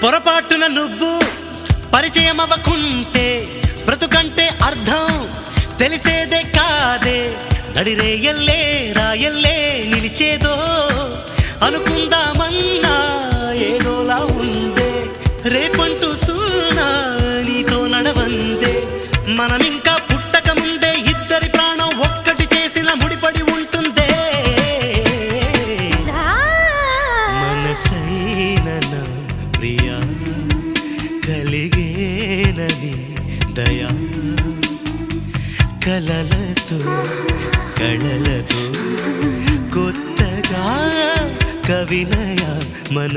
పొరపాటున నువ్వు పరిచయం అవ్వకుంటే బ్రతుకంటే అర్థం తెలిసేదే కాదే. నడిరేయల్లే రాయల్లే నిలిచేదో అనుకుందామన్నా ఏదోలా ఉందే. రేపంటూ సున్నా నీతో నడవందే. మనమింకా పుట్టక ముందే ఇద్దరి ప్రాణం ఒక్కటి చేసిన ముడిపడి ఉంటుందే. మనసైన నా ప్రియా కలిగేనని దయా కలలతో కళలతో కొత్తగా కవినయ మన